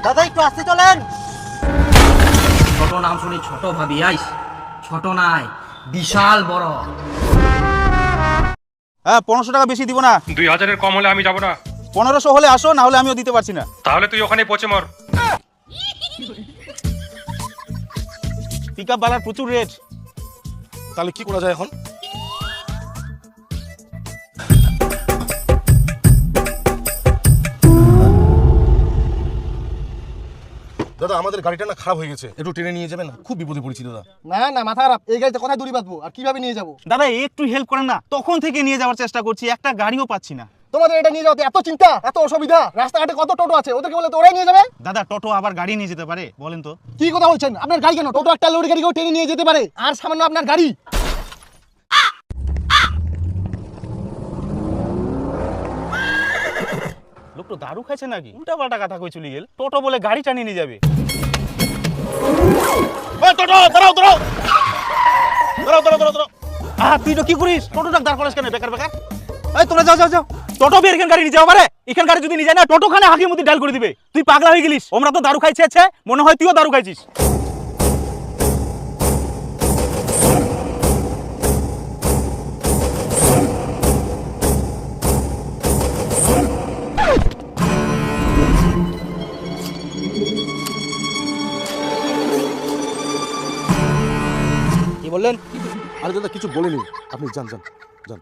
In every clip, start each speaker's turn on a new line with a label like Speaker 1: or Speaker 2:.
Speaker 1: দাদা একটু আসতে চলেন।
Speaker 2: ছোট নাম শুনি ছোট ভাবি আইস, ছোট নাই বিশাল বড়।
Speaker 3: হ্যাঁ 1500 টাকা বেশি দিব না।
Speaker 4: 2000-এর কম হলে আমি যাব না।
Speaker 3: 1500 হলে আসো, না হলে আমিও দিতে পারছি না।
Speaker 4: তাহলে তুই ওখানে পচে মর।
Speaker 3: পিকআপ বালার প্রচুর রেট।
Speaker 5: তাহলে কি করা যায় এখন? দাদা আমাদের গাড়িটা না খারাপ হয়ে গেছে, একটু ট্রেনে নিয়ে যাবেন? খুব বিপদে পড়েছি দাদা।
Speaker 1: না না মাথা খারাপ, এই গাড়িতে কোথায় দড়ি বাঁধবো আর কিভাবে নিয়ে যাবো?
Speaker 3: দাদা একটু হেল্প করেন না, তখন থেকে নিয়ে যাওয়ার চেষ্টা করছি, একটা গাড়িও পাচ্ছি না।
Speaker 1: তোমাদের এটা নিয়ে যাওয়াতে এত চিন্তা, এত অসুবিধা? রাস্তাঘাটে কত টোটো আছে, ওদেরকে বলে তো ওরাই নিয়ে যাবে।
Speaker 3: দাদা টোটো আবার গাড়ি নিয়ে যেতে পারে? বলেন তো
Speaker 1: কি কথা বলছেন? আপনার গাড়ি কেন? টোটো একটা লরি গাড়িকেও টেনে নিয়ে যেতে পারে, আর সামান্য আপনার গাড়ি।
Speaker 3: লোক তো দারু খাইছে নাকি? উল্টা পাল্টা কথা কই চলে গেল। টোটো বলে গাড়ি টানিয়ে নিয়ে যাবে। টোটো দাঁড়াও দাঁড়াও দাঁড়াও দাঁড়াও দাঁড়াও দাঁড়াও। তুই তো কি করিস? টোটোটা দাঁড় করাস কেন বেকার বেকার? এই তোরা যাও যাও যাও, টোটো বের এখান গাড়ি নিয়ে যাও। পারে এখান গাড়ি যদি নিয়ে যায় না, টোটো খানে হাগির মধ্যে ডাল করে দিবে। তুই পাগলা হয়ে গেলিস? আমরা তো দারু খাইছে আছে, মনে হয় তুইও দারু খাইছিস।
Speaker 2: কি বললেন?
Speaker 5: আরে দাদা কিছু বলিনি, আপনি যান যান যান।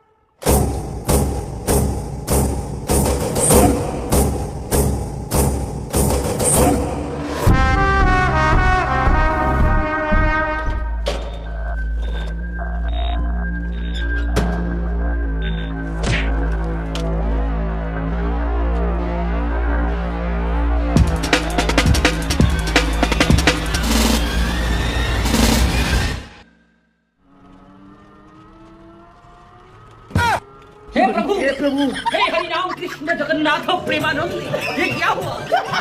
Speaker 2: हे प्रभु हे हरि राम कृष्ण जगन्नाथ प्रेमानंद, ये क्या हुआ?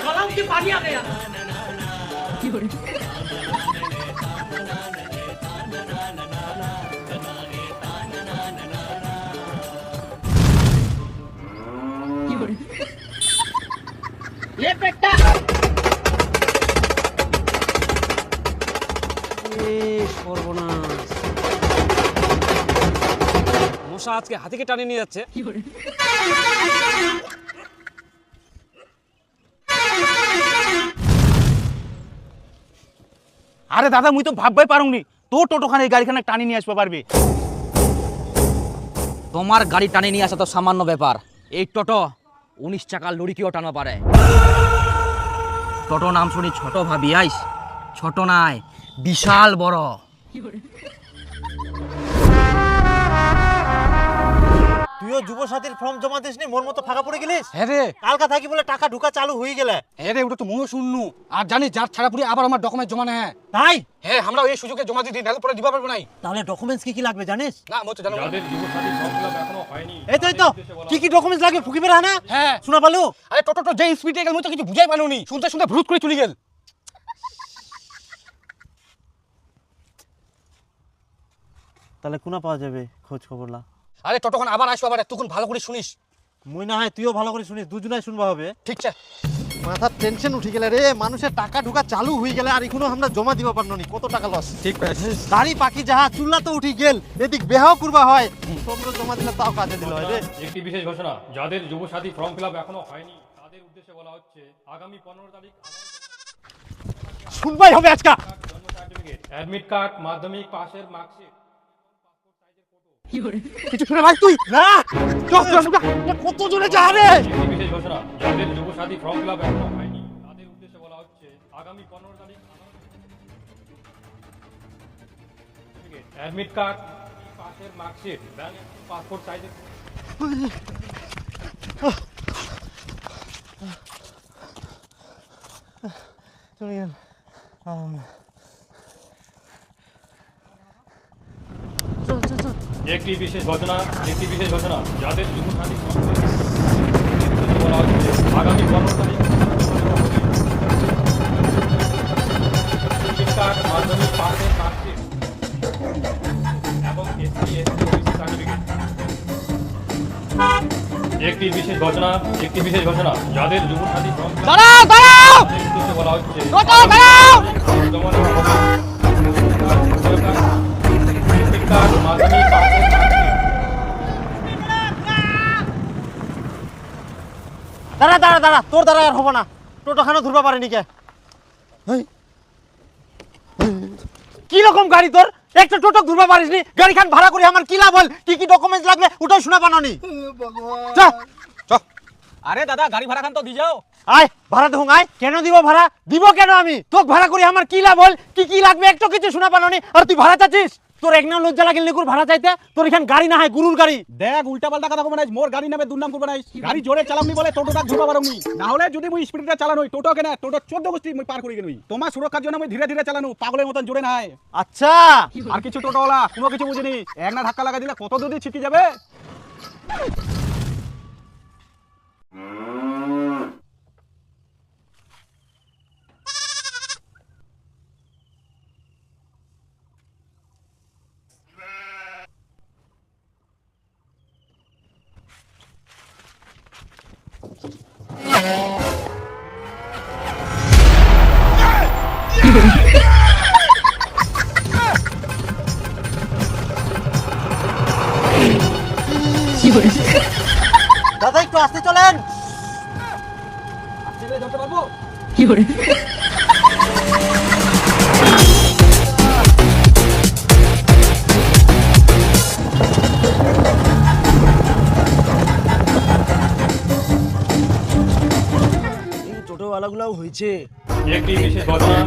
Speaker 2: गलाव से पानी आ गया। ये बेटा সর্বনাশ, মশা আজকে হাতিকে টানিয়ে নিয়ে যাচ্ছে।
Speaker 3: আরে দাদা মুই তো ভাববাই পারুনি তোর টোটোখানে এই গাড়িখানে টানি নিয়ে আসতে পারবে।
Speaker 2: তোমার গাড়ি টানে নিয়ে আসা তো সামান্য ব্যাপার, এই টোটো 19 চাকার লরিকেও টানা পারে। টোটো নাম শুনি ছোট ভাবি আইস, ছোট নাই বিশাল বড়।
Speaker 1: তুইও যুবসাথীর ফর্ম জমা দিসনি, মোর মতো ফাঁকা পড়ে গেলিস।
Speaker 6: হ্যাঁ রে,
Speaker 1: কালকা থাকি বলে টাকা ঢুকা চালু হয়ে গেলে।
Speaker 6: হ্যাঁ রে, ওটা তো ময়ও শুননু। আর জানিস যার ছাড়া পুরি আবার আমার ডকুমেন্ট জমা নেয়।
Speaker 1: তাই?
Speaker 6: হ্যাঁ, আমরা এই সুযোগে জমা দিই, নাহলে পরে দিবা পারবো নাই।
Speaker 1: তাহলে ডকুমেন্টস কি কি লাগবে জানিস?
Speaker 6: না মই তো জানো না।
Speaker 4: যাদের যুবসাথী ফর্ম ফিল আপ এখনো হয়নি,
Speaker 1: এই তো কি কি ডকুমেন্টস লাগবে ফুকি বেরা না?
Speaker 6: হ্যাঁ
Speaker 1: শোনা পালু?
Speaker 6: আরে টোটো তো যে স্পিডে গেল মই তো কিছু বুঝাই পারলুনি, শুনতে শুনতে ভ্রুত করে চলে গেল।
Speaker 1: তাহলে কোনা পাওয়া যাবে খোঁজ খবর লা?
Speaker 6: আরে টোটোখন আবার আসবো, আবার তুই ভালো করে শুনিস।
Speaker 1: মুই না হয় তুইও ভালো করে শুনিস, দুজনাই শুনবা হবে।
Speaker 6: ঠিক আছে।
Speaker 1: মাথার টেনশন উঠি গেলে রে, মানুষের টাকা ঢুকা চালু হয়ে গেলে আর এখনো আমরা জমা দিবা পারনো নি, কত টাকা লস।
Speaker 6: ঠিক আছে।
Speaker 1: দাড়ি পাকি যাহা চুল্লা তো উঠি গেল, এদিক বেহাও করবা হয়, তোমরা জমা দিলে তাও কাজে দিল হয় রে।
Speaker 4: একটি বিশেষ ঘোষণা, যাদের যুবসাথী ফর্ম ফিল আপ এখনো হয়নি তাদের উদ্দেশ্যে বলা হচ্ছে আগামী 15 তারিখ
Speaker 1: শুনবাই হবে আজকা।
Speaker 4: জন্ম সার্টিফিকেট, অ্যাডমিট কার্ড, মাধ্যমিক পাশের মার্কশিট,
Speaker 1: কিছু শুনে ভাই তুই না কত জোরে যা রে।
Speaker 4: একটি বিশেষ ঘোষণা, যাদের যুবসাথী ফর্ম ফিল আপ এখনো হয়নি তাদের উদ্দেশ্যে বলা হচ্ছে আগামী 15 তারিখ অ্যাডমিট কার্ড, পাশের মার্কশিট, ব্যাংক পাসপোর্ট সাইজের
Speaker 1: চলে গেল।
Speaker 4: একটি বিশেষ ঘোষণা, যাদের যুবসাথী ফর্ম ফিল আপ বলা হচ্ছে আগামী 15 তারিখ অ্যাডমিট কার্ড, মাধ্যমিক পাশের মার্কশিট এবং এসসি/এসটি সার্টিফিকেট। একটি বিশেষ ঘোষণা, ঘোষণা, একটি বিশেষ ঘোষণা, যাদের যুবসাথী ফর্ম ফিল আপ
Speaker 6: দাঁড়াও দাঁড়াও
Speaker 4: উদ্দেশ্যে বলা হচ্ছে
Speaker 6: টোটো দাঁড়াও
Speaker 4: জমা নেওয়া হবে। এডমিট কার্ড, মাধ্যমিক পাসের
Speaker 1: দাঁড়া দাঁড়া দাঁড়া, তোর দ্বারা আর হবো না, টোটোখানে ধরবা পারেনি কে? হেই। কি রকম গাড়ি তোর? একটা টোটো ধরবা পারিসনি, গাড়িখান ভাড়া করে আমার কি লাভ হল? কি কি ডকুমেন্টস লাগবে ওটাও শোনা পানোনি। চল
Speaker 3: আরে দাদা গাড়ি ভাড়া খান তো দিয়ে যাও।
Speaker 1: আয় ভাড়া দেখুন, আয়। কেন দিব ভাড়া? দিব কেন আমি? তোকে ভাড়া করি আমার কি লাভ হল? কি কি লাগবে একটু কিছু শোনা পানোনি, আর তুই ভাড়া চাচ্ছিস? তোর এক নাম লজ্জা লাগিল নিকুর ভাড়া চাইতে? তোর এখান গাড়ি না হয় গুরুর গাড়ি।
Speaker 3: দেখ উল্টা পাল্টা কথা কবে নাই, মোর গাড়ি নামে দুর্নাম করবে নাই। গাড়ি জোরে চালামনি বলে টোটোটা ধরবা পারমনি, না হলে যদি মুই স্পিডে চালানোই টোটো কেনা টোটো 14 গোষ্ঠী মুই পার করি কেনই। তোমার সুরক্ষার জন্য মুই ধীরে ধীরে চালানো, পাগলের মতন জোরে নাই।
Speaker 1: আচ্ছা
Speaker 3: আর কিছু টোটোওয়ালা কোনো কিছু বুঝিনি, এক না ধাক্কা লাগা দিলে কত দূর ছিটকে যাবে।
Speaker 1: দাদা একটু আসতে চলেন।
Speaker 3: ধরতে পারবো?
Speaker 6: টোটোওয়ালাগুলাও হয়েছে।
Speaker 4: একটি বিশেষ ঘটনা,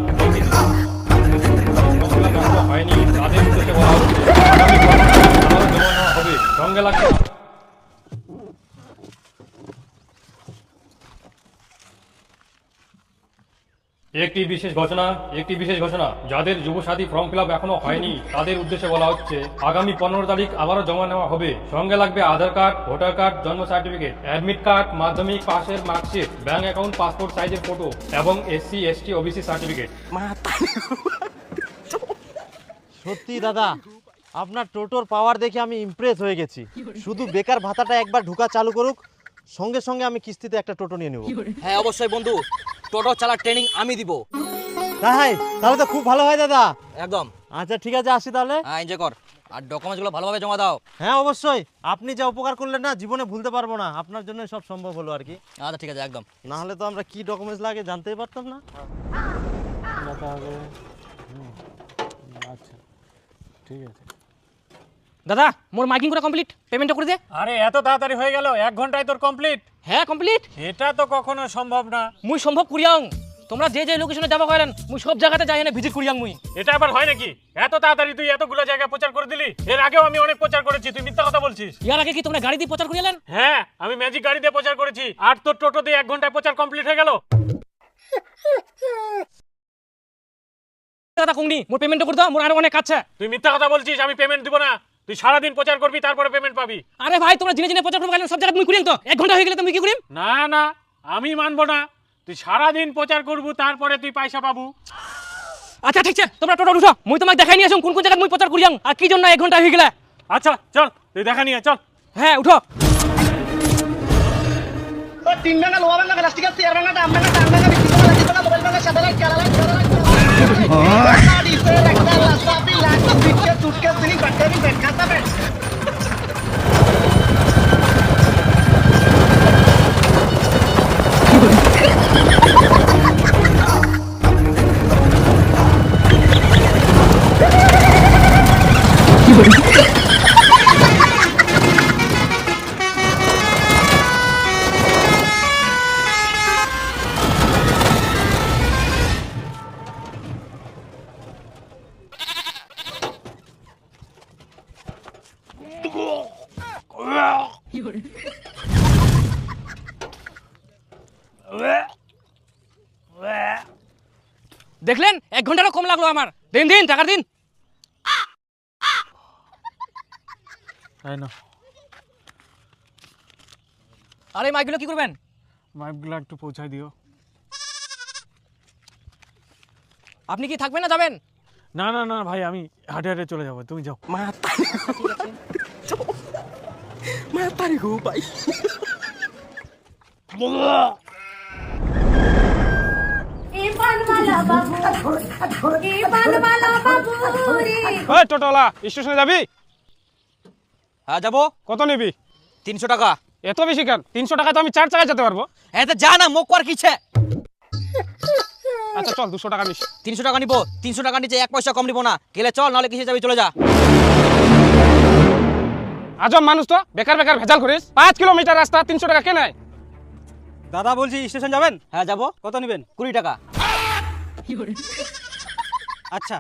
Speaker 4: হয়নি তাদের উদ্দেশ্যে বলা হচ্ছে আগামী জমা নেওয়া হবে। সঙ্গে লাগবে একটি বিশেষ ঘোষণা, যাদের যুবসাথী ফর্ম ফিল আপ এখনো হয়নি তাদের উদ্দেশ্যে বলা হচ্ছে আগামী 15 তারিখ আবারও জমা নেওয়া হবে। সঙ্গে লাগবে আধার কার্ড, ভোটার কার্ড, জন্ম সার্টিফিকেট, অ্যাডমিট কার্ড, মাধ্যমিক পাসের মার্কশিট, ব্যাংক অ্যাকাউন্ট, পাসপোর্ট সাইজের ফটো এবং SC ST OBC সার্টিফিকেট।
Speaker 1: সত্যি দাদা, আপনার টোটোর পাওয়ার দেখে আমি ইমপ্রেস হয়ে গেছি। শুধু বেকার ভাতাটা একবার ঢুকা চালু করুক, সঙ্গে সঙ্গে আমি কিস্তিতে একটা টোটো নিয়ে নেব।
Speaker 6: হ্যাঁ অবশ্যই বন্ধু, টোটো চালার ট্রেনিং আমি দিব।
Speaker 1: তাই তাহলে তো খুব ভালো হয় দাদা।
Speaker 6: একদম।
Speaker 1: আচ্ছা ঠিক আছে, আসি তাহলে।
Speaker 6: হ্যাঁ এনজয় কর, আর ডকুমেন্টসগুলো ভালোভাবে জমা দাও।
Speaker 1: হ্যাঁ অবশ্যই, আপনি যা উপকার করলেন না জীবনে ভুলতে পারবো না। আপনার জন্য সব সম্ভব হলো আর কি।
Speaker 6: আচ্ছা ঠিক আছে একদম।
Speaker 1: না হলে তো আমরা কি ডকুমেন্টস লাগে জানতেই পারতাম না। আচ্ছা ঠিক আছে
Speaker 2: দাদা মোর মাইকিং করা কমপ্লিট, পেমেন্টটা করে দে।
Speaker 7: আরে এত তাড়াতাড়ি হয়ে গেল? 1 ঘন্টায় তোর কমপ্লিট?
Speaker 2: হ্যাঁ কমপ্লিট।
Speaker 7: এটা তো কখনো সম্ভব না।
Speaker 2: মুই সম্ভব করিয়াং, তোমরা যে যে লোকেশনে যাবা করেন মুই সব জায়গাতে যাই না ভিজিট করিয়াং মুই।
Speaker 7: এটা আবার হয় নাকি? এত তাড়াতাড়ি তুই এতগুলো জায়গায় প্রচার করে দিলি? এর আগেও আমি অনেক প্রচার করেছি, তুই মিথ্যা কথা বলছিস।
Speaker 2: ইয়ার আগে কি তোমরা গাড়ি দিয়ে প্রচার করিয়ালেন?
Speaker 7: হ্যাঁ, আমি ম্যাজিক গাড়ি দিয়ে প্রচার করেছি, আর তোর টোটো দিয়ে 1 ঘন্টায় প্রচার কমপ্লিট হয়ে গেল।
Speaker 2: দাদা কোংনি মোর পেমেন্টটা করে দাও, মোর আরো অনেক আছে।
Speaker 7: তুই মিথ্যা কথা বলছিস, আমি পেমেন্ট দিব না। তুই সারাদিন প্রচার করবি, তারপরে পেমেন্ট পাবি।
Speaker 2: আরে ভাই তোমরা জিনে জিনে প্রচার করবে সব জায়গায় মুই করিয়াং তো, 1 ঘন্টা হয়ে গেলে তুমি কি করিম?
Speaker 7: না না, আমি মানবো না। তুই সারাদিন প্রচার করবু, তারপরে তুই পয়সা পাবু।
Speaker 2: আচ্ছা ঠিক আছে, তোমরা টোটো উঠো, মুই তোমাকে দেখাই নিয়ে আসুন কোন কোন জায়গায় মুই প্রচার করিয়াং আর কি জন্য 1 ঘন্টা হয়ে গেলে।
Speaker 7: আচ্ছা চল, তুই দেখা নিয়ে চল।
Speaker 2: হ্যাঁ উঠো। দেখলেন 1 ঘন্টারও কম লাগলো আমার। দিন দিন টাকা দিন। আরে মাইকগুলো কি করবেন?
Speaker 7: মাইপগুলো একটু পৌঁছায় দিও।
Speaker 2: আপনি কি থাকবেন না যাবেন?
Speaker 7: না না না ভাই, আমি হাটে হাটে চলে যাবো, তুমি যাও। ওই টোটোলা স্টেশনে যাবি?
Speaker 6: হ্যাঁ যাবো।
Speaker 7: কত নিবি?
Speaker 6: 300 টাকা।
Speaker 7: এত বেশি কেন? 300 টাকা তো আমি 4 চাকায় যেতে পারবো।
Speaker 6: হ্যাঁ তো যা না, মুখ কর কিছে।
Speaker 7: আচ্ছা চল 200 টাকা নিস।
Speaker 6: 300 টাকা নিবো। 300 টাকা নিচে 1 পয়সা কম নিবো না। গেলে চল, নাহলে কিসে যাবি, চলে যা।
Speaker 7: আজব মানুষ তো, বেকার বেকার ভেজাল করিস। 5 কিলোমিটার রাস্তা 300 টাকা কে নেয়?
Speaker 1: দাদা বলছি স্টেশন যাবেন?
Speaker 6: হ্যাঁ যাবো।
Speaker 1: কত নেবেন?
Speaker 6: 20 টাকা।
Speaker 1: আচ্ছা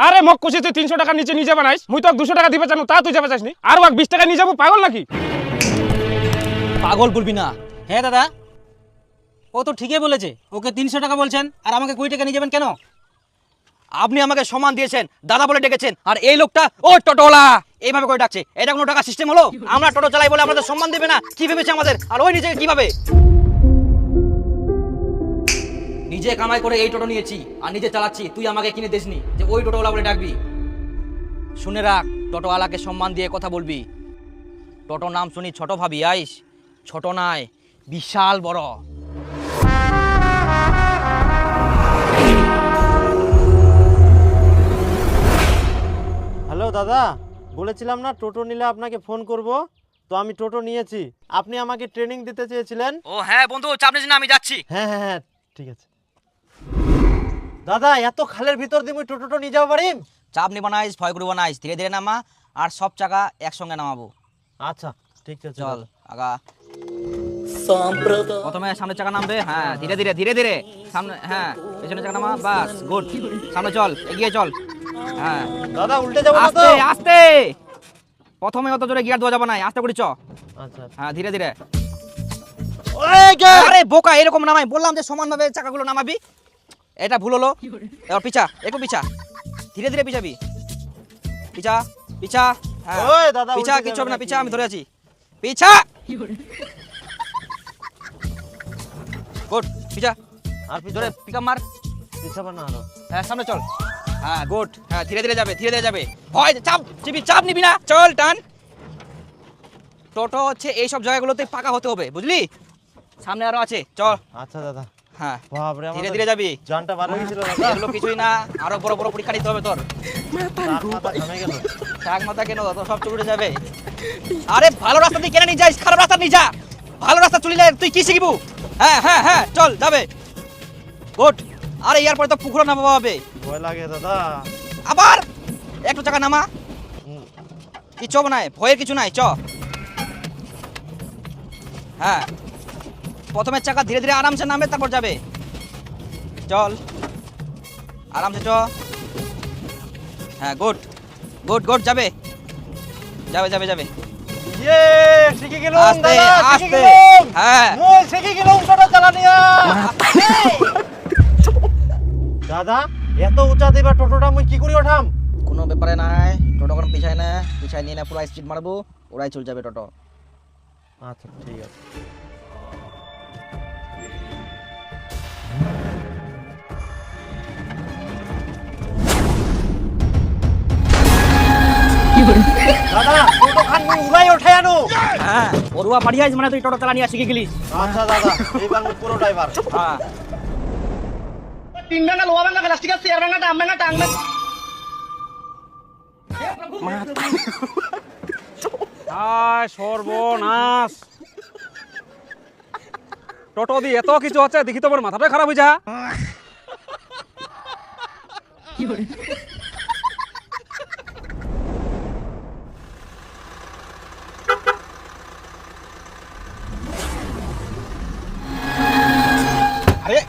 Speaker 7: আরে মক কুছি তুই 300 টাকা নিচে নিয়ে যাবে নাইস। মুই তো 200 টাকা দিবে জানো, তা তুই যাবে চাসনি। আর ওয়াক 20 টাকা নিয়ে যাবো, পাগল নাকি?
Speaker 6: পাগল বলবি না। হ্যাঁ দাদা, ও তো ঠিকই বলেছে। ওকে 300 টাকা বলছেন আর আমাকে 20 টাকা নিয়ে যাবেন কেন? আপনি আমাকে সম্মান দিয়েছেন, দাদা বলে ডেকেছেন, আর এই লোকটা ও টোটোলা এইভাবে করে ডাকছে। এটা কোনো টাকা সিস্টেম হলো? আমরা টোটো চালাই বলে আমাদের সম্মান দেবে না? কি ভেবেছে আমাদের? আর ওই নিজেকে কিভাবে? নিজে কামাই করে এই টোটো নিয়েছি আর নিজে চালাচ্ছি, তুই আমাকে কিনে দিসনি যে ওই টোটোওয়ালা বলে ডাকবি। শুনে রাখ, টোটোওয়ালাকে সম্মান দিয়ে কথা বলবি। টোটো নাম শুনি ছোট ভাবি আইস, ছোট নয়, বিশাল বড়।
Speaker 1: হ্যালো দাদা, বলেছিলাম না টোটো নিলে আপনাকে ফোন করব, তো আমি টোটো নিয়েছি। আপনি আমাকে ট্রেনিং দিতে চেয়েছিলেন।
Speaker 6: ও হ্যাঁ বন্ধু, চাপ নিস না, আমি যাচ্ছি।
Speaker 1: হ্যাঁ হ্যাঁ হ্যাঁ ঠিক আছে। দাদা এত খালের ভিতর দিয়ে মুই টোটো নিয়ে যাবো পারিম?
Speaker 6: চাপ নিব না, ভয় করবো না, ধীরে ধীরে নামা, আর সব চাকা একসঙ্গে নামাবো।
Speaker 1: আচ্ছা ঠিক আছে
Speaker 6: চল আগা। প্রথমে সামনের চাকা নামবে, হ্যাঁ ধীরে ধীরে ধীরে ধীরে সামনে, হ্যাঁ পেছনের চাকা নামা, বাস গুড। সামনে চল, এগিয়ে চল। হ্যাঁ
Speaker 1: দাদা উল্টে যাবো না তো?
Speaker 6: আস্তে আস্তে, প্রথমে অত জোরে গিয়ার দেওয়া যাবে না, আস্তে করে চ।
Speaker 1: আচ্ছা
Speaker 6: হ্যাঁ ধীরে ধীরে।
Speaker 1: ওই গে!
Speaker 6: আরে বোকা, এরকম নামাই বললাম যে সমানভাবে চাকাগুলো নামাবি। এটা ভুল হলো। এবার পিছা, একটু পিছা, ধীরে ধীরে পিছাবি। পিছা পিছা, হ্যাঁ
Speaker 1: ওই দাদা,
Speaker 6: পিছা,
Speaker 1: উল্টে
Speaker 6: কিছু
Speaker 1: যাবে
Speaker 6: হবে না,
Speaker 1: নাকি?
Speaker 6: পিছা, আমি ধরে আছি। পিছা গুড, পিছা
Speaker 1: আর
Speaker 6: ধরে
Speaker 1: পিছনে
Speaker 6: পিকআপ মার।
Speaker 1: পিছাবো না আরো।
Speaker 6: হ্যাঁ সামনে চল, হ্যাঁ গুড, হ্যাঁ ধীরে ধীরে যাবে, ধীরে ধীরে যাবে। ভয় চাপ চিবি, চাপ নিবি না, চল টান। টোটো হচ্ছে এইসব জায়গাগুলোতে পাকা হতে হবে, বুঝলি? সামনে আরো আছে, চল।
Speaker 1: আচ্ছা দাদা।
Speaker 6: হ্যাঁ
Speaker 1: বাপরে,
Speaker 6: ধীরে ধীরে যাবি।
Speaker 1: জানটা বার হয়ে গেছিল দাদা।
Speaker 6: এগুলো কিছুই না, আরো বড় বড় পরীক্ষা দিতে হবে তোর।
Speaker 1: তার মাথা ঘামে গেল।
Speaker 6: টাক মাথা কেন, তোর সব চুটে যাবে। আরে ভালো রাস্তা দিয়ে কেন নিয়ে যাইস, খারাপ রাস্তা নিয়ে যা। ভালো রাস্তা চলিলে তুই কি শিখবু? হ্যাঁ হ্যাঁ হ্যাঁ চল, যাবে গুড। আরে ইয়ার পরে তো পুকুরে নামাবো হবে।
Speaker 1: ভয় লাগে দাদা।
Speaker 6: আবার একটু চাকা নামা, কিছু হবে না, ভয়ের কিছু নাই, চ। হ্যাঁ প্রথমে চাকা ধীরে ধীরে আরামসে নামবে, তারপর যাবে। চল আরামসে চ। হ্যাঁ গুড গুড গুড, যাবে যাবে যাবে যাবে।
Speaker 1: ইয়ে শিখে গেলাম
Speaker 6: আস্তে
Speaker 1: দাদা, শিখে
Speaker 6: আস্তে,
Speaker 1: গেলাম।
Speaker 6: হ্যাঁ
Speaker 1: মই শিখে গেলাম টোটো চালানিয়া। দাদা এত উঁচা দিবা টোটোটা মুই কি করে ওঠাম?
Speaker 6: কোনো ব্যাপারে নাই, টোটো কোনো পিছায় না, পিছায় নিয়ে না, পুরো স্পিড মারবো, ওরাই চলে যাবে টোটো।
Speaker 1: আচ্ছা ঠিক আছে। দাদা টোটো খান মুই উড়াই ওঠাই আনো।
Speaker 6: হ্যাঁ ওরুয়া পাড়িয়াইস মানে তুই টোটো চালা নিয়ে শিখে গেলিস।
Speaker 1: আচ্ছা দাদা, এইবার মুই পুরো ড্রাইভার।
Speaker 6: হ্যাঁ
Speaker 2: तीन भांगा लोहा भांगा प्लास्टिक का शेयर भांगा टांग भांगा टांग में
Speaker 7: আয় সর্বনাশ, টোটো দিয়ে এত কিছু হচ্ছে, দেখি তো আমার মাথাটা খারাপ হয়ে যা।
Speaker 3: আরে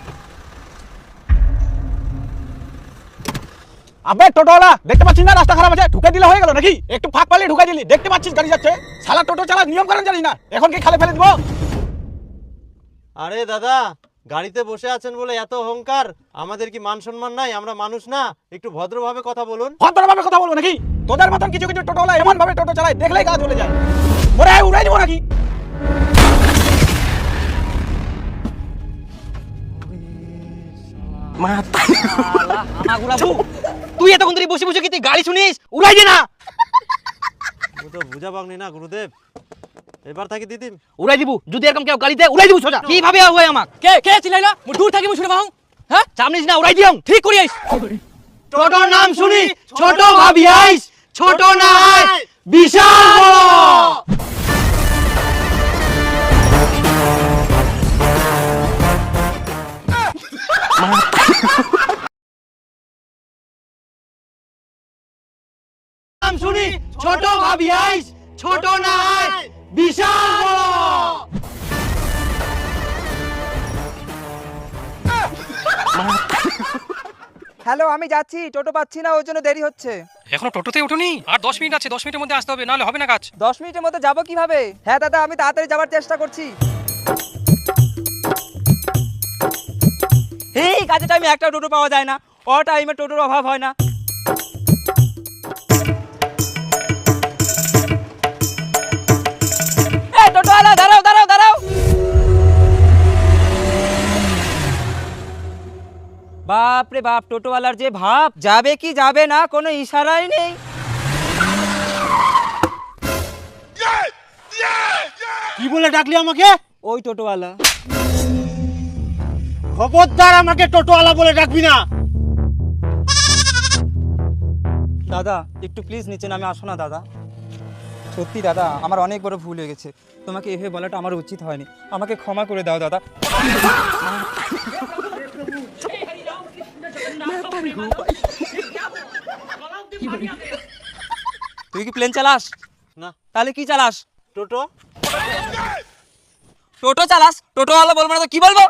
Speaker 3: আবে টোটোওয়ালা, দেখতে পাচ্ছিস না রাস্তা খারাপ আছে, ঢুকে দিলে হয়ে গেল নাকি? একটু ফাঁক পালে ঢুকে দিলি, দেখতে পাচ্ছিস গাড়ি যাচ্ছে। শালা টোটো চালা নিয়ম কানুন জানিস না, এখন কি খালে ফেলে দিব?
Speaker 1: আরে দাদা গাড়িতে বসে আছেন বলে এত অহংকার, আমাদের কি মান সম্মান নাই? আমরা মানুষ না? একটু ভদ্রভাবে কথা বলুন।
Speaker 3: ভদ্রভাবে কথা বলবো নাকি? তোদের মতন কিছু কিছু টোটোওয়ালা এমন ভাবে টোটো চালায়, দেখলেই গা চলে যায়। ওরে উড়াই দিব নাকি?
Speaker 6: তুই এতক্ষণ ধরে বসে বসে কি তুই গাড়ি শুনিস? উড়াই দে না।
Speaker 1: ও তো বুঝা পাওনি না গুরুদেব। এবার থাকি দিদিম
Speaker 6: উড়াই দিব যদি এরকম কেউ গাড়িতে উড়াই দিব সোজা কিভাবে হয় আমাক কে কে চিলাইলা মই দূর থাকি মই শুনে পাও হ্যাঁ চামনিস না উড়াই দিও ঠিক করি আইস টোটোর নাম শুনি ছোট ভাবি আইস ছোট না বিশাল বড় নাম শুনি ছোট ভাবি আইস ছোট না বিশাল বড়
Speaker 8: হ্যালো, আমি যাচ্ছি, টোটো পাচ্ছি না, ওর জন্য দেরি হচ্ছে।
Speaker 4: এখনো টোটোতে উঠোনি? আর 10 মিনিট আছে, 10 মিনিটের মধ্যে আসতে হবে, নাহলে হবে না কাজ।
Speaker 8: 10 মিনিটের মধ্যে যাবো কিভাবে? হ্যাঁ দাদা, আমি তাড়াতাড়ি যাওয়ার চেষ্টা করছি। এই কাজের টাইমে একটা টোটো পাওয়া যায় না, ও টাইমে টোটোর অভাব হয় না। এই টোটোওয়ালা, দাঁড়াও দাঁড়াও দাঁড়াও। বাপ রে বাপ, টোটোওয়ালার যে ভাব, যাবে কি যাবে না কোনো ইশারাই নেই।
Speaker 1: কি বলে ডাকলি আমাকে?
Speaker 8: ওই টোটোওয়ালা।
Speaker 1: খবরদার আমাকে টোটোওয়ালা বলে ডাকবি না।
Speaker 8: দাদা একটু প্লিজ নিচে নামে আসো না দাদা। সত্যি দাদা, আমার অনেক বড় ভুল হয়ে গেছে, তোমাকে এভাবে বলাটা আমার উচিত হয়নি, আমাকে ক্ষমা করে দাও দাদা। তুই কি প্লেন চালাস?
Speaker 1: না।
Speaker 8: তাহলে কি চালাস?
Speaker 1: টোটো।
Speaker 8: টোটো চালাস? টোটোওয়ালা বলবো না তো কি বলবো?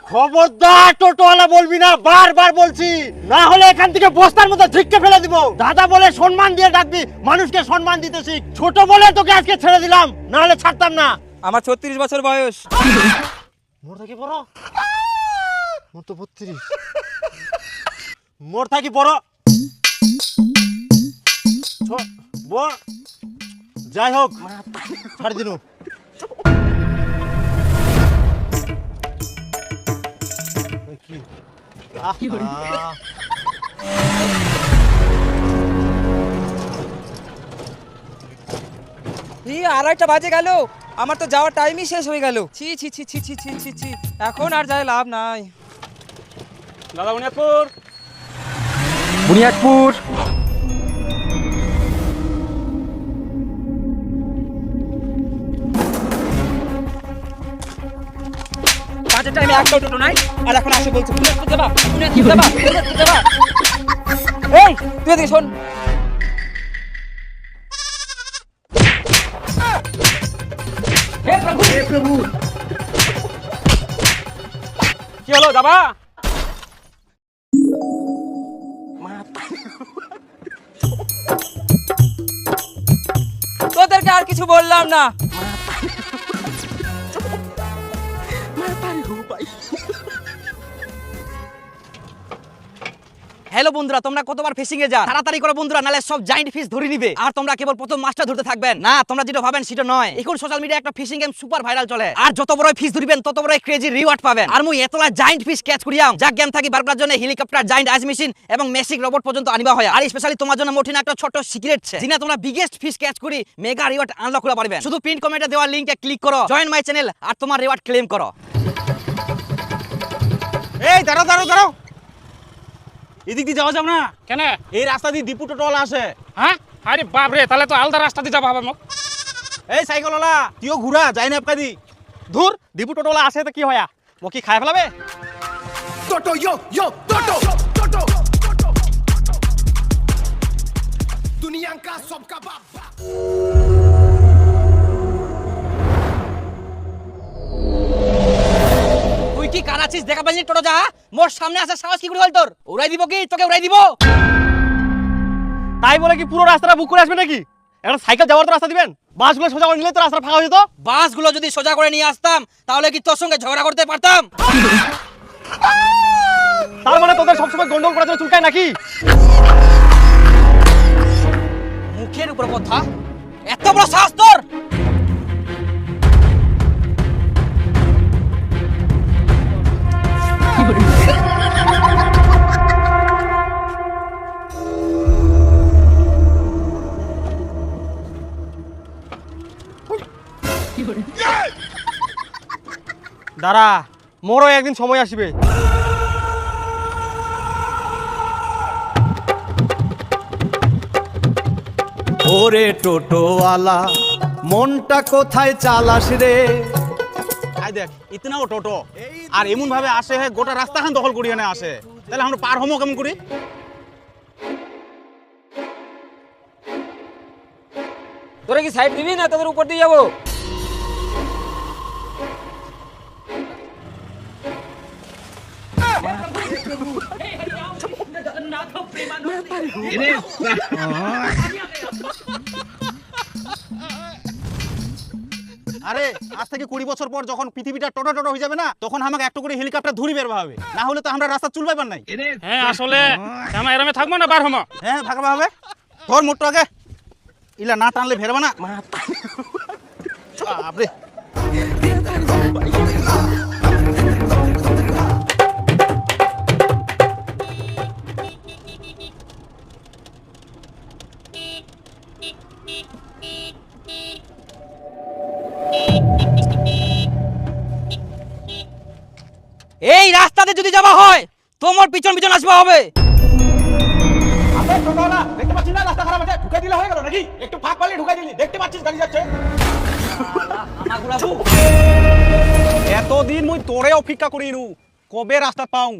Speaker 1: খবরদার টোটোওয়ালা বলবি না, বারবার বলছি, না হলে এখান থেকে বস্তার মধ্যে ঝিক্কে ফেলে দিব। দাদা বলে সম্মান দিয়ে ডাকবি, মানুষকে সম্মান দিতে শিখ। ছোট বলে তোকে আজকে ছেড়ে দিলাম, না হলে ছাড়তাম না।
Speaker 8: আমার 36 বছর বয়স।
Speaker 1: মোর থাকি বড়? মোর তো 32। মোর থাকি বড় যাই হোক, ছাড়ি দিনু।
Speaker 8: এই 2:30 বাজে গেল, আমার তো যাওয়ার টাইমই শেষ হয়ে গেল। ছি ছি ছি ছি ছি ছি ছি ছি, এখন আর যাই লাভ নাই।
Speaker 7: দাদা বুনিয়াদপুর। বুনিয়াদপুর।
Speaker 8: কাজের টাইমে একটা টোটো নাই, আর এখন আসে বলছে বুনিয়াদপুর যাবা, বুনিয়াদপুর যাবা, বুনিয়াদপুর যাবা। এই তুই এদিকে শোন।
Speaker 7: কি হলো যাবা?
Speaker 8: তোদেরকে আর কিছু বললাম না।
Speaker 6: হ্যালো বন্ধুরা, তোমরা কতবার ফিশিং এ যাও? তাড়াতাড়ি করো বন্ধুরা, নালে সব জায়ান্ট ফিশ ধরে নিবে, আর তোমরা কেবল প্রথম মাছটা ধরতে থাকবেন। না, তোমরা যেটা ভাবেন সেটা নয়। এখন সোশ্যাল মিডিয়ায় একটা ফিশিং গেম সুপার ভাইরাল চলে, আর যত বড় ফিশ ধরবেন তত বড় ক্রেজি রিওয়ার্ড পাবেন। আর মুই এতলা জায়ান্ট ফিশ ক্যাচ করিয়াম, যা গেম থাকি বারবার জন্য হেলিকপ্টার, জায়ান্ট আইস মেশিন এবং মেসিক রোবট পর্যন্ত আনিবা হয়। আর স্পেশালি তোমার জন্য মোটিন একটা ছোট সিক্রেট আছে, জিনা তোমরা বিগেস্ট ফিশ ক্যাচ করি মেগা রিওয়ার্ড আনলক করতে পারবেন। শুধু পিন কমেন্টে দেওয়া লিংকে ক্লিক করো, জয়েন মাই চ্যানেল, আর তোমার রিওয়ার্ড ক্লেম করো।
Speaker 3: এই দাঁড়াও দাঁড়াও দাঁড়াও, এদিক দিয়ে যাওয়া যাব না?
Speaker 7: কেন?
Speaker 3: এই রাস্তা দিয়ে দীপু টোটোওয়ালা আসে।
Speaker 7: হ্যাঁ, আরে বাপ রে, তাহলে তো আলাদা রাস্তা দিয়ে যাবো হবে মোক।
Speaker 3: এই সাইকেলওয়ালা, তুইও ঘুরা যাই না আপকা দি। ধুর, দীপু টোটোওয়ালা আসে তো কি হয়া, ও কি খায় ফেলাবে?
Speaker 5: টোটো ইয়ো ইয়ো টোটো টোটো দুনিয়া কা সবকা বাপ।
Speaker 6: তুই কি কানাচিস দেখা পাইনি? টোটো যা, মোর সামনে আসে সাহস কি করে হল তোর? উড়াই দিব কি তোকে? উড়াই দিব
Speaker 3: তাই বলে কি পুরো রাস্তাটা বুক করে আসবে নাকি? এখন সাইকেল যাওয়ার তো রাস্তা দিবেন, বাসগুলো সোজা করে নিলে তো রাস্তা ফাঁকা হয়ে যেত।
Speaker 6: বাসগুলো যদি সোজা করে নিয়ে আসতাম তাহলে কি তোর সঙ্গে ঝগড়া করতে পারতাম?
Speaker 3: তার মানে তোদের সবসময় গন্ডগোল করার জন্য চুলকায় নাকি?
Speaker 6: মুখের উপর কথা, এত বড় সাহস তোর?
Speaker 1: দাঁড়া, মোরও একদিন সময় আসবে।
Speaker 9: ওরে টোটোওয়ালা মনটা কোথায় চালাস রে?
Speaker 3: আই দেখ ইতনাও টোটো আর এমন ভাবে আসে হে গোটা রাস্তাখান দখল করি এনে আসে, তাহলে আমরা পার হমো কেমন করি?
Speaker 6: তোরা কি সাইড দিবি না তোদের উপর দিয়ে যাবো?
Speaker 2: हे हरि राम कृष्ण जगन्नाथ प्रेमानंद ये
Speaker 3: আরে আজ থেকে 20 বছর পর যখন পৃথিবীটা টোটো টোটো হয়ে যাবে না, তখন আমাকে একটা করে হেলিকপ্টার ধরি বের হবে, না হলে তো আমরা রাস্তা চুলবাইবার নাই।
Speaker 7: হ্যাঁ আসলে আমরা এরমে থাকবো না বার হমো।
Speaker 3: হ্যাঁ ভাগবা হবে, ধর মোটর আগে, ইলা না টানলে ভেরবা না। বাপরে
Speaker 6: এই রাস্তাতে যদি যাওয়া হয় তোমার পিছন পিছন আসবা হবে।
Speaker 3: দেখতে পাচ্ছিস না রাস্তা খারাপ আছে, ঢুকাই দিলে হয়ে গেল নাকি? একটু ফাঁক পালে ঢুকাই দিলি, দেখতে পাচ্ছিস গাড়ি যাচ্ছে। এতদিন মুই তোরে অপেক্ষা করি নু, কবে রাস্তা পাও?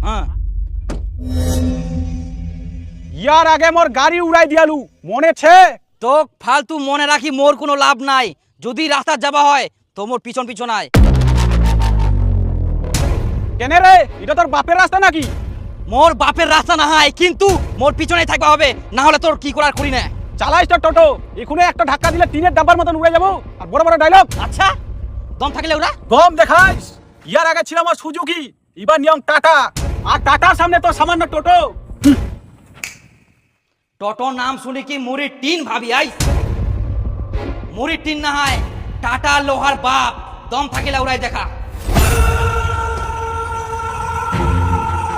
Speaker 3: হ্যাঁ ইয়ার আগে মোর গাড়ি উড়াই দিয়ালু, মনে ছে?
Speaker 6: তো ফালতু মনে রাখি মোর কোনো লাভ নাই, যদি রাস্তা যাওয়া হয় তোমার পিছন পিছন আয়।
Speaker 3: কেন রে, এটা তোর বাপের রাস্তা নাকি?
Speaker 6: মোর বাপের রাস্তা না হয়, কিন্তু মোর পিছনে থাকবা হবে, না হলে তোর কি করার করি না।
Speaker 3: চালাইস তো টোটো, এখানে একটা ধাক্কা দিলে টিনের ডাব্বার মতন উড়ে যাবো। আর বড় বড় ডায়লগ,
Speaker 6: আচ্ছা দম থাকলে ওরা
Speaker 3: দম দেখাইস। ইয়ার আগে ছিল আমার সুজুকি, এবার নিয়ম টাটা, আর টাটার সামনে তো সামান্য টোটো।
Speaker 6: টোটো নাম শুনে কি মুড়ির টিন ভাবি আইস? মুড়ির টিন না হয় টাটা লোহার বাপ, দম থাকলে ওরাই দেখা।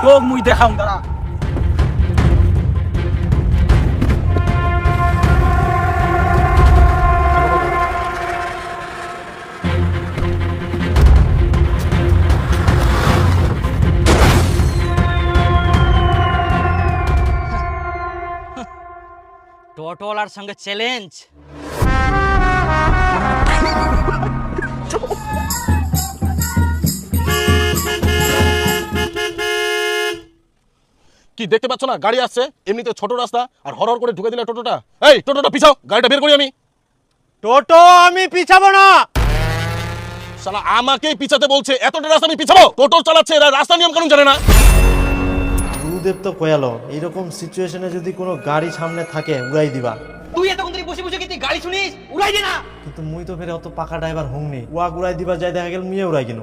Speaker 3: তো মুই দেখাও দাঁড়া।
Speaker 6: টোটোওয়ালার সঙ্গে চ্যালেঞ্জ।
Speaker 5: কি দেখতে পাচ্ছ না গাড়ি আসছে, এমনিতে ছোট রাস্তা আর হরহর করে ঢুকে দিলে টোটোটা। এই টোটোটা পিছাও, গাড়িটা বের করি আমি।
Speaker 1: টোটো আমি পিছাবো না।
Speaker 5: শালা আমাকেই পিছাতে বলছে, এতটা রাস্তা আমি পিছাবো? টোটো চালাচ্ছে এরা, রাস্তা নিয়ম কানুন জানে না।
Speaker 1: গুরুদেব তো কয়ালো এইরকম সিচুয়েশনে যদি কোনো গাড়ি সামনে থাকে উড়াই দিবা।
Speaker 6: তুই এতক্ষণ ধরে বসে বসে কি গাড়ি শুনিস? উড়াই দে না।
Speaker 1: কিন্তু মুই তো ফেরে অত পাকা ড্রাইভার হুংনি, উয়া উড়াই দিবা যাই দেখা গেল মুয়ে উড়াই কিনো।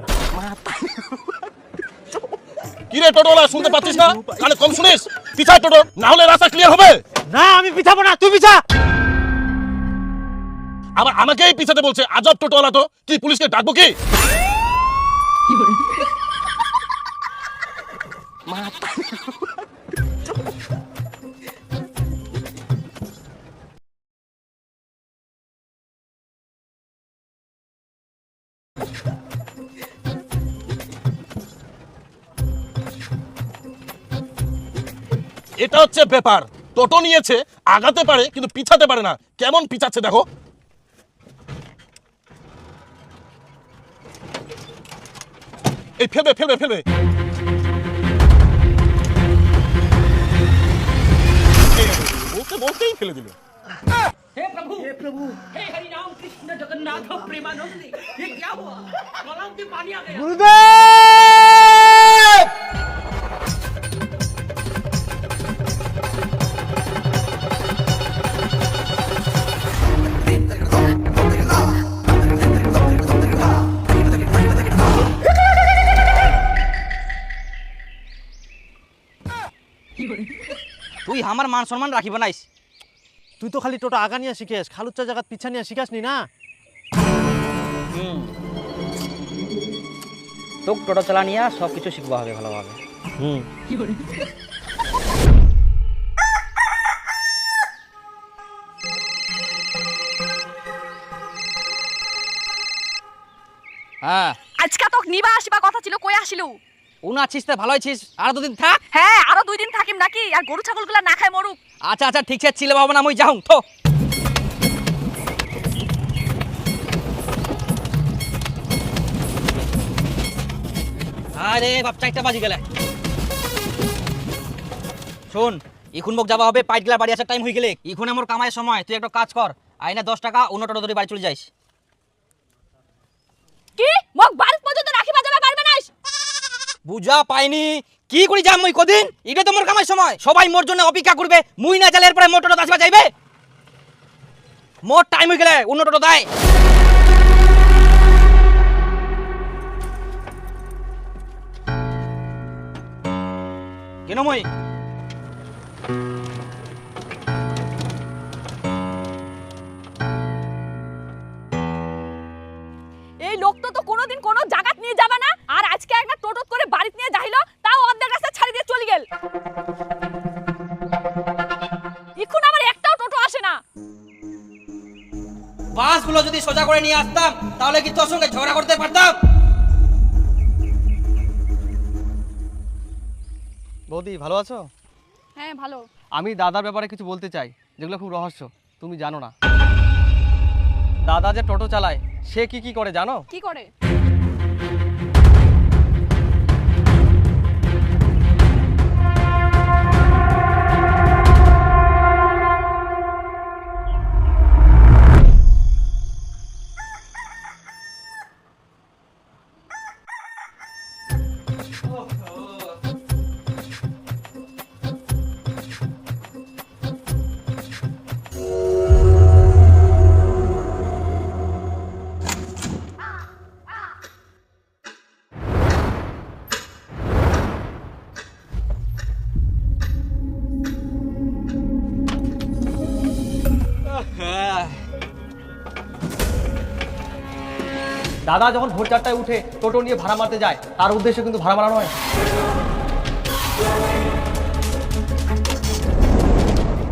Speaker 5: কি রে টোটোওয়ালা, শুনতে পাচ্ছিস না? কানে কম শুনিস? পিছায় টোটো, না হলে রাস্তা ক্লিয়ার হবে
Speaker 1: না। আমি পিছাবো না, তুই পিছা।
Speaker 5: আবার আমাকেই পিছাতে বলছে, আজব টোটোওয়ালা তো। কি পুলিশকে ডাকবো কি? এটা হচ্ছে ব্যাপার, টোটো নিয়েছে, আগাতে পারে কিন্তু পিছাতে পারে না। কেমন পিছাচ্ছে দেখো। এই ফেলবে ফেলবে ফেলবে। বলতে বলতেই ফেলে দিল।
Speaker 2: हे प्रभु हे हरि राम कृष्ण जगन्नाथ प्रेमानंद ये क्या हुआ? गलाव में पानी आ गया।
Speaker 1: গুরুদেব
Speaker 6: তুই আমার মান সম্মান রাখিব নাইস।
Speaker 1: তুই তো খালি টোটো আগা নিয়ে শিখেস, খালুচ্চা জায়গা পিছা নিয়ে শিখাস নি না।
Speaker 6: তোক টোটো চালা নিয়ে সব কিছু শিখবো হবে ভালোভাবে। হ্যাঁ
Speaker 10: আজকে তো নিবা আসিবা কথা ছিল, কই আসিলু?
Speaker 6: উনা আছিস তো ভালো আছিস, আর দুদিন থাক।
Speaker 10: হ্যাঁ আরো 2 দিন থাকিম নাকি, আর গরু ছাগলগুলা না খায় মরুক।
Speaker 6: আচ্ছা আচ্ছা ঠিক আছে, ছিলে বাবা না মুই যাও তো। আরে বাপ 4টা বাজি গেলে। শোন এখন মোক যাওয়া হবে, পাইট গেলা বাড়ি আসার টাইম হয়ে গেলে। এখন আমার কামাইয়ের সময়, তুই একটা কাজ কর, আইনা 10 টাকা অন্য টোটো ধরে বাড়ি চলে যাইস।
Speaker 10: কি মোক বাড়ি পর্যন্ত রাখিবা যাবে পারবে না?
Speaker 6: বুঝা পাইনি কি করি যাম মুই কদিন, এটা তো মোর কামাইয়ের সময়, সবাই মোর জন্য অপেক্ষা করবে, মুই না চালের পরে মোর টোটো আসবা যাইবে। মোর টাইম হয়ে গেলে অন্য টোটো দেয়। কেন মই
Speaker 10: এই লোক তো কোনোদিন কোনো জায়গা নিয়ে যাবে না, আর আজকে একটা টোটো করে বাড়ি নিয়ে যাইলো, তাও অর্ধেক রাস্তা ছাড়ি দিয়ে চলে গেল। এখন আমার একটাও টোটো আসে না।
Speaker 6: বাসগুলো যদি সোজা করে নিয়ে আসতাম তাহলে কি তোর সঙ্গে ঝগড়া করতে পারতাম?
Speaker 11: বৌদি ভালো আছো?
Speaker 10: হ্যাঁ ভালো।
Speaker 11: আমি দাদার ব্যাপারে কিছু বলতে চাই, যেগুলো খুব রহস্য, তুমি জানো না। দাদা যে টোটো চালায় সে কি কি করে জানো?
Speaker 10: কি করে?
Speaker 11: দাদা যখন ভোর 4টায় উঠে টোটো নিয়ে ভাড়া মারতে যায়, তার উদ্দেশ্য কিন্তু ভাড়া মারা নয়।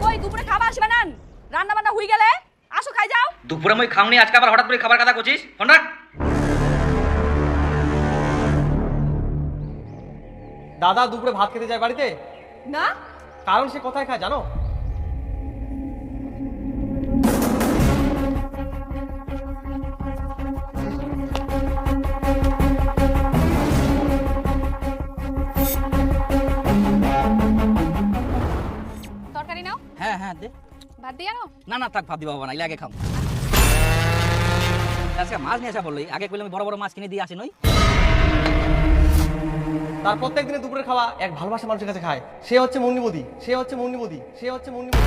Speaker 10: কই দুপুরে খাবার আসবে না? রান্না বান্না হই গেলে আসো খাই যাও।
Speaker 6: দুপুরে মই খাওনি, আজকে আবার হঠাৎ করে খাবার কথা কইছিস? ফোন রাখ।
Speaker 11: দাদা দুপুরে ভাত খেতে যায় বাড়িতে,
Speaker 10: না
Speaker 11: কারণ সে কোথায় খায় জানো?
Speaker 10: তরকারি নাও।
Speaker 6: হ্যাঁ হ্যাঁ দে।
Speaker 10: ভাত দিয়ে আনো।
Speaker 6: না না থাক, ভাত দিবা বাবা না, আগে খাও। আজকে মাছ নিয়ে আসা বললি, আগে কইলে আমি বড় বড় মাছ কিনে দিয়ে আসি নই।
Speaker 11: তার প্রত্যেক দিনে দুপুরের খাওয়া এক ভালোবাসা মানুষের কাছে খায়, সে হচ্ছে মুন্নিবদি, সে হচ্ছে মুন্নিবদি, সে হচ্ছে মুন্নিবদি।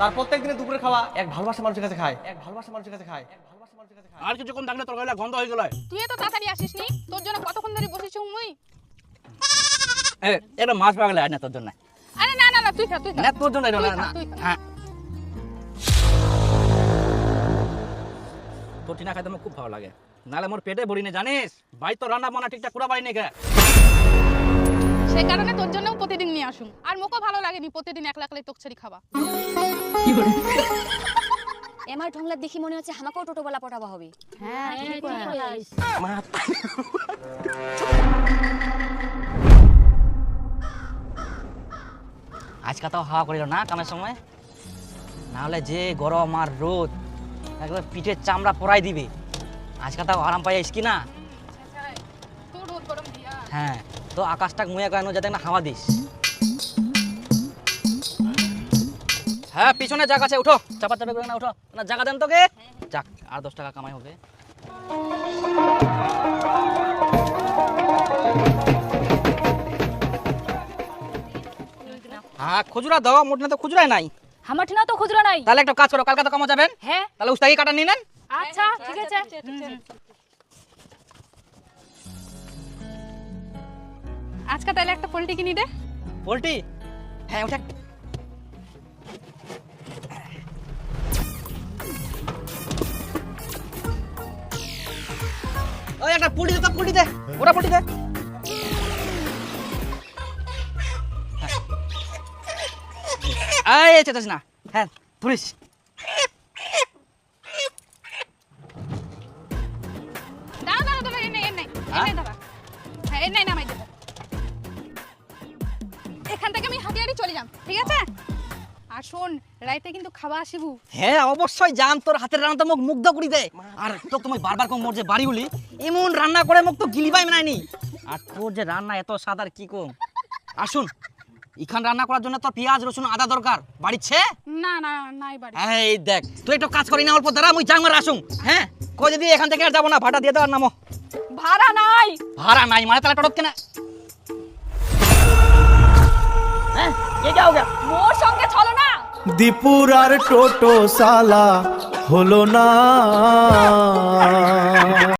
Speaker 11: তার প্রত্যেক দিনে দুপুরের খাওয়া এক ভালোবাসা মানুষের কাছে খায়, এক ভালোবাসা মানুষের কাছে খায়, এক ভালোবাসা মানুষের কাছে খায়।
Speaker 5: আর কিছুক্ষণ থাকলে তরকারিটা গন্ধ হয়ে গেল।
Speaker 10: তুই তো তাড়াতাড়ি আসিস নি, তোর জন্য কতক্ষণ ধরে বসেছি মুই।
Speaker 6: এটা মাছ পাওয়া গেলে না তোর জন্য।
Speaker 10: আরে না না না তুই খা, তুই খা।
Speaker 6: না তোর জন্য না,
Speaker 10: তুই খা,
Speaker 6: না
Speaker 10: তুই খা।
Speaker 6: হ্যাঁ তোর টিনা খাইতে আমার খুব ভালো লাগে, নাহলে মোর পেটে ভরি না জানিস। ভাই তো রান্না বান্না ঠিকঠাক করে পারি না কে,
Speaker 10: সেই কারণে তোর জন্য প্রতিদিন নিয়ে আসুন। আর মোকে ভালো লাগেনি প্রতিদিন একলা একলাই তোকছারি খাবা।
Speaker 12: এমার ঢংলা দেখি মনে হচ্ছে আমাকেও টোটোওয়ালা পটাবা হবে।
Speaker 10: হ্যাঁ ঠিক কইছিস।
Speaker 6: আজকে তো হাওয়া করিল না কামের সময়, না হলে যে গরম আর রোদ একবার পিঠের চামড়া পরাই দিবে। আজকে তাও আরাম পাই কি না?
Speaker 10: তোর রোদ গরম দিয়া।
Speaker 6: হ্যাঁ তো আকাশটাকে মুয়া কেন যাতে না হাওয়া দিস। হ্যাঁ পিছনে জায়গা আছে, উঠো, চাপা চাপা করে না, উঠো না, জায়গা দেন তোকে। যাক আর 10 টাকা কামাই হবে। হ্যাঁ খুচরা দাও, মোট না তো খুচরাই নাই।
Speaker 10: আমার ঠিনা তো খুচরা নাই।
Speaker 6: তাহলে একটা কাজ করো, কালকে তো কামা যাবেন।
Speaker 10: হ্যাঁ
Speaker 6: তাহলে উস্তাকি কাটা নিয়ে নেন।
Speaker 10: আচ্ছা ঠিক আছে। আজকে তাহলে একটা পোল্ট্রি কিনি দে।
Speaker 6: পোল্ট্রি? হ্যাঁ উঠে। ওই একটা পুলি দে, তো পুলি দে, ওরা পুলি দে। এই চেতাস না, হ্যাঁ ধরিস।
Speaker 10: আর শোন রাইতে কিন্তু খাওয়া আসিবু।
Speaker 6: হ্যাঁ অবশ্যই জান, তোর হাতের রান্না তো মোক মুগ্ধ করি দে। আর তো তুমি বারবার কম মোর যে বাড়িগুলি এমন রান্না করে মোক তো গিলিবাই মানায়নি। আর তোর যে রান্না এত স্বাদ আর কি কম। আসুন এখান রান্না করার জন্য তো পেঁয়াজ রসুন আদা দরকার, বাড়িছে?
Speaker 10: না না নাই বাড়ি।
Speaker 6: এই দেখ তুই একটু কাজ করি না, অল্প দাঁড়া, মুই জাংমার আসুন। হ্যাঁ কই যদি এখান থেকে আর যাবো না, ভাড়া দিয়ে দেওয়ার নামো।
Speaker 10: ভাড়া নাই।
Speaker 6: ভাড়া নাই মানে তাহলে টটক কেনা? হ্যাঁ কে যাও গা?
Speaker 10: মোর সঙ্গে চলো না।
Speaker 9: দীপুর আর টোটো সালা হলো না।